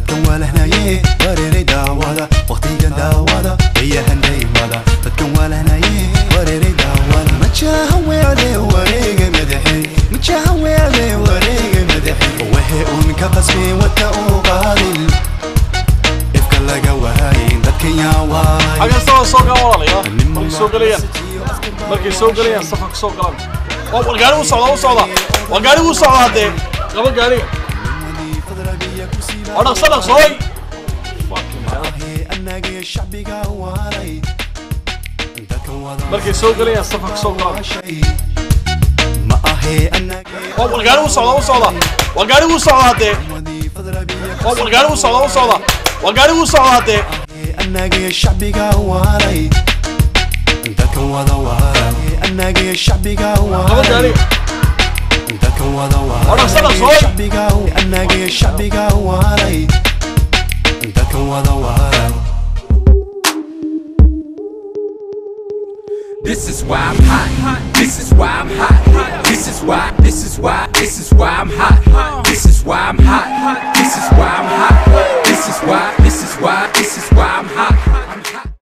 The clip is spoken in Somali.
dadkan waa lahnaye wareeray daawada waqtigan daawada wayahanday mada dadkan waa lahnaye wareeray daawada majaha weele wareega madaxay majaha weele wareega madaxay waxay uun ka qasbeen wata oo qaadin ifka laga wahayn dadkan yaa waay hagan soo gaawalayaa markay soo galayaan safar soo galan oo gaari u socda waa gaari u socda hadee laba gaari أنا صدق صوي. مركز سوق لي الصفق سوق لا. والقاري وصعدا والقاري وصعدا هذا. والقاري وصعدا والقاري وصعدا هذا. الناقي الشعبي قواري. ذاك وضع وهاي الناقي الشعبي قواري. أنا صدق صوي. الناقي الشعبي قواري. ذاك وضع وهاي. This is why I'm hot. This is why I'm hot. This is why I'm hot. This is why I'm hot.